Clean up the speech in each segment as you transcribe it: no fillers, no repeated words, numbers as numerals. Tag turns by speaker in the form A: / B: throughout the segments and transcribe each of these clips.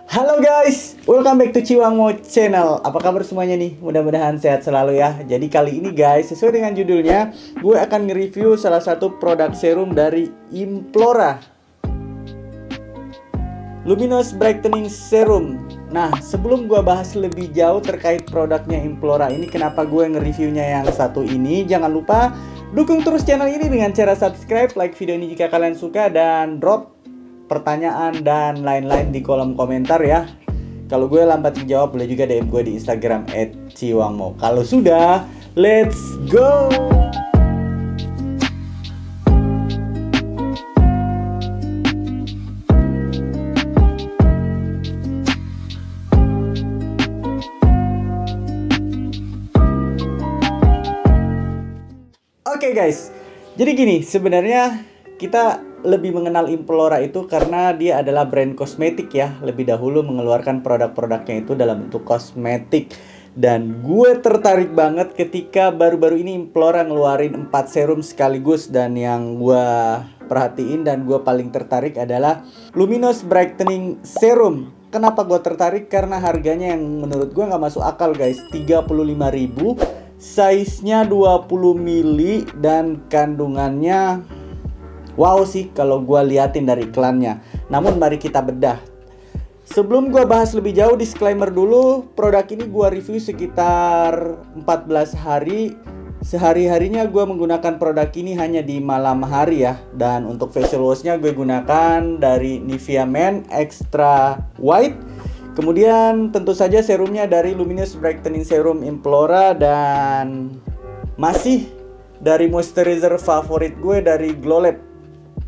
A: Halo guys, welcome back to Ciwangmo Channel. Apa kabar semuanya nih? Mudah-mudahan sehat selalu ya. Jadi kali ini guys, sesuai dengan judulnya, gue akan nge-review salah satu produk serum dari Implora, Luminous Brightening Serum. Nah, sebelum gue bahas lebih jauh terkait produknya Implora ini, kenapa gue nge-reviewnya yang satu ini, jangan lupa dukung terus channel ini dengan cara subscribe, like video ini jika kalian suka, dan drop pertanyaan dan lain-lain di kolom komentar ya. Kalau gue lambat dijawab, boleh juga DM gue di Instagram @ciwangmo. Kalau sudah, let's go. Oke guys, jadi gini, sebenarnya kita lebih mengenal Implora itu karena dia adalah brand kosmetik ya. Lebih dahulu mengeluarkan produk-produknya itu dalam bentuk kosmetik. Dan gue tertarik banget ketika baru-baru ini Implora ngeluarin 4 serum sekaligus. Dan yang gue perhatiin dan gue paling tertarik adalah Luminous Brightening Serum. Kenapa gue tertarik? Karena harganya yang menurut gue nggak masuk akal guys, 35.000, size-nya 20 mili dan kandungannya wow sih kalau gue liatin dari iklannya. Namun mari kita bedah. Sebelum gue bahas lebih jauh, disclaimer dulu. Produk ini gue review sekitar 14 hari. Sehari-harinya gue menggunakan produk ini hanya di malam hari ya. Dan untuk facial wash-nya gue gunakan dari Nivea Men Extra White. Kemudian tentu saja serumnya dari Luminous Brightening Serum Implora. Dan masih dari moisturizer favorit gue dari Glow Lab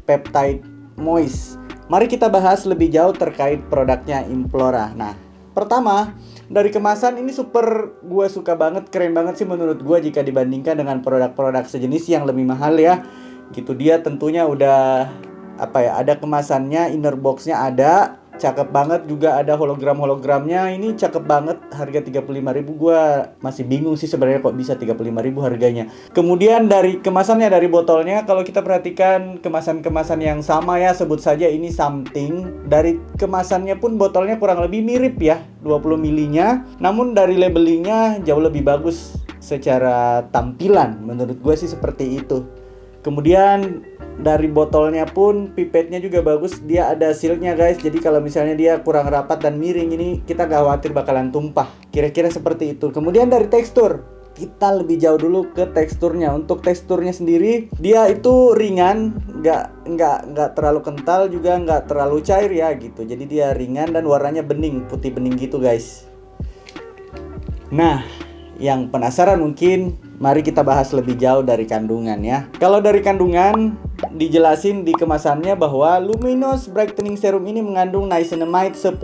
A: Peptide Moist. Mari kita bahas lebih jauh terkait produknya Implora. Nah, pertama dari kemasan ini gue suka banget, keren banget sih menurut gue jika dibandingkan dengan produk-produk sejenis yang lebih mahal ya. Gitu, dia tentunya udah ada kemasannya, inner boxnya ada, cakep banget, juga ada hologram-hologramnya. Ini cakep banget, harga 35.000. Gue masih bingung sih sebenarnya kok bisa 35.000 harganya. Kemudian dari kemasannya, dari botolnya, kalau kita perhatikan kemasan-kemasan yang sama ya, sebut saja ini something. Dari kemasannya pun botolnya kurang lebih mirip ya, 20 milinya. Namun dari labelingnya jauh lebih bagus secara tampilan, menurut gue sih seperti itu. Kemudian dari botolnya pun pipetnya juga bagus, dia ada sealnya guys. Jadi kalau misalnya dia kurang rapat dan miring, ini kita gak khawatir bakalan tumpah. Kira-kira seperti itu. Kemudian dari tekstur, kita lebih jauh dulu ke teksturnya. Untuk teksturnya sendiri, dia itu ringan, nggak terlalu kental, juga nggak terlalu cair ya gitu. Jadi dia ringan dan warnanya bening, putih bening gitu guys. Nah, yang penasaran mungkin, mari kita bahas lebih jauh dari kandungan ya. Kalau dari kandungan, dijelasin di kemasannya bahwa Luminous Brightening Serum ini mengandung niacinamide 10%.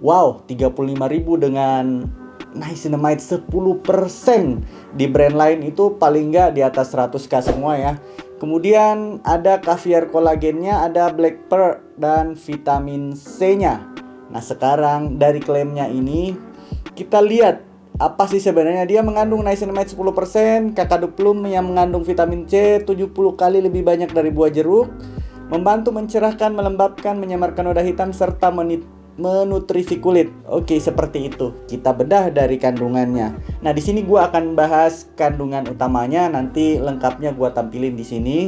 A: Wow, 35.000 dengan niacinamide 10%. Di brand lain itu paling nggak di atas 100k semua ya. Kemudian ada caviar kolagennya, ada black pearl, dan vitamin C-nya. Nah, sekarang dari klaimnya ini, kita lihat apa sih sebenarnya. Dia mengandung niacinamide 10%, kakadupplum yang mengandung vitamin C 70 kali lebih banyak dari buah jeruk, membantu mencerahkan, melembabkan, menyamarkan noda hitam, serta menutrisi kulit. Oke, seperti itu. Kita bedah dari kandungannya. Nah, di sini gua akan bahas kandungan utamanya, nanti lengkapnya gua tampilin di sini.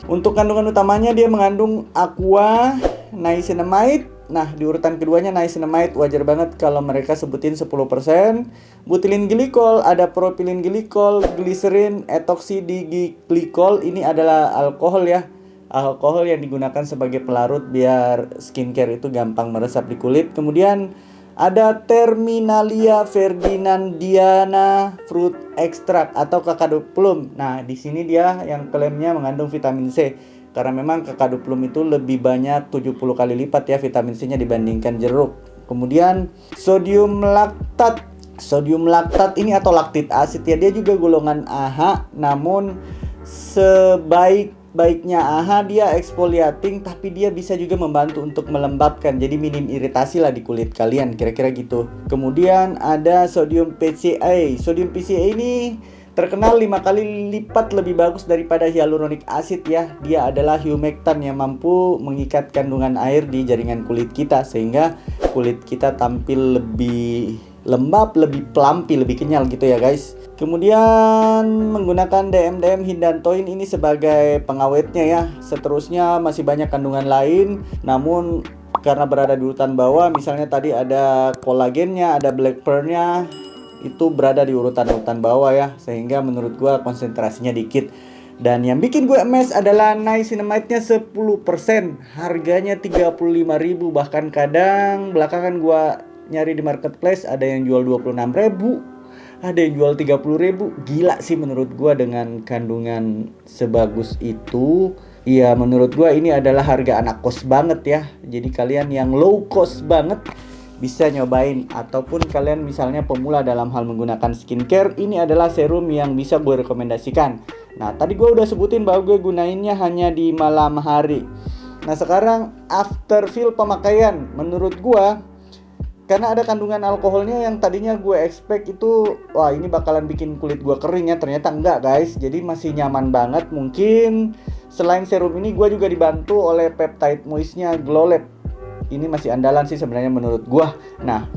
A: Untuk kandungan utamanya, dia mengandung aqua, niacinamide. Nah, di urutan keduanya niacinamide, wajar banget kalau mereka sebutin 10%. Butylin glikol, ada propilin glikol, gliserin, etoksidiglikol. Ini adalah alkohol ya. Alkohol yang digunakan sebagai pelarut biar skincare itu gampang meresap di kulit. Kemudian ada Terminalia ferdinandiana fruit extract atau kakadupplum. Nah, di sini dia yang klaimnya mengandung vitamin C. Karena memang kakadupplum itu lebih banyak 70 kali lipat ya vitamin C-nya dibandingkan jeruk. Kemudian sodium laktat. Sodium laktat ini atau laktik asid ya, dia juga golongan AHA. Namun sebaik-baiknya AHA, dia exfoliating, tapi dia bisa juga membantu untuk melembabkan. Jadi minim iritasi lah di kulit kalian, kira-kira gitu. Kemudian ada sodium PCA. Sodium PCA ini terkenal 5 kali lipat lebih bagus daripada hyaluronic acid ya. Dia adalah humectant yang mampu mengikat kandungan air di jaringan kulit kita sehingga kulit kita tampil lebih lembab, lebih plumpy, lebih kenyal gitu ya guys. Kemudian menggunakan DM Hindantoin ini sebagai pengawetnya ya. Seterusnya masih banyak kandungan lain, namun karena berada di urutan bawah, misalnya tadi ada kolagennya, ada black pearl-nya, itu berada di urutan-urutan bawah ya, sehingga menurut gua konsentrasinya dikit. Dan yang bikin gue emes adalah niacinamide-nya 10%, harganya 35.000, bahkan kadang belakangan gua nyari di marketplace ada yang jual 26.000, ada yang jual 30.000. Gila sih menurut gua dengan kandungan sebagus itu. Iya, menurut gua ini adalah harga anak kos banget ya. Jadi kalian yang low cost banget bisa nyobain, ataupun kalian misalnya pemula dalam hal menggunakan skincare, ini adalah serum yang bisa gue rekomendasikan. Nah, tadi gue udah sebutin bahwa gue gunainnya hanya di malam hari. Nah, sekarang after feel pemakaian, menurut gue karena ada kandungan alkoholnya yang tadinya gue expect itu, wah ini bakalan bikin kulit gue kering ya, ternyata enggak guys. Jadi masih nyaman banget. Mungkin selain serum ini gue juga dibantu oleh peptide moistnya Glow Lab. Ini masih andalan sih sebenarnya menurut gue. Nah,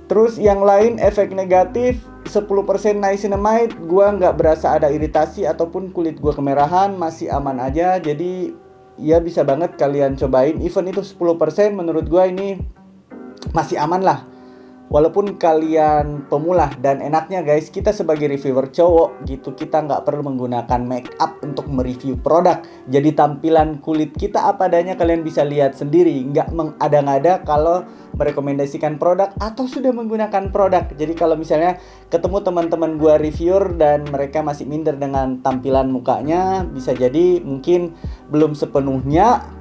A: terus yang lain efek negatif 10% niacinamide, gue nggak berasa ada iritasi ataupun kulit gue kemerahan, masih aman aja. Jadi ya bisa banget kalian cobain. Even itu 10%, menurut gue ini masih aman lah, walaupun kalian pemula. Dan enaknya guys, kita sebagai reviewer cowok gitu, kita nggak perlu menggunakan make up untuk mereview produk. Jadi tampilan kulit kita apa adanya, kalian bisa lihat sendiri, nggak mengada-ngada kalau merekomendasikan produk atau sudah menggunakan produk. Jadi kalau misalnya ketemu teman-teman gua reviewer dan mereka masih minder dengan tampilan mukanya, bisa jadi mungkin belum sepenuhnya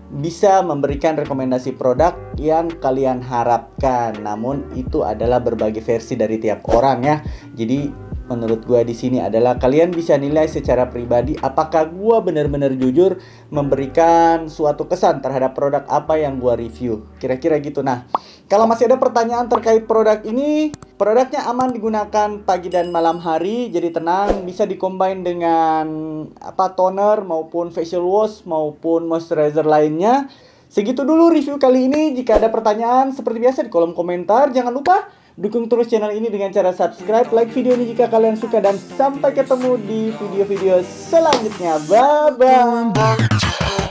A: bisa memberikan rekomendasi produk yang kalian harapkan. Namun itu adalah berbagai versi dari tiap orang ya. Jadi menurut gua di sini adalah kalian bisa nilai secara pribadi apakah gua benar-benar jujur memberikan suatu kesan terhadap produk apa yang gua review. Kira-kira gitu. Nah, kalau masih ada pertanyaan terkait produk ini, produknya aman digunakan pagi dan malam hari, jadi tenang, bisa dikombin dengan toner maupun facial wash maupun moisturizer lainnya. Segitu dulu review kali ini. Jika ada pertanyaan seperti biasa di kolom komentar. Jangan lupa dukung terus channel ini dengan cara subscribe, like video ini jika kalian suka, dan sampai ketemu di video-video selanjutnya. Bye bye.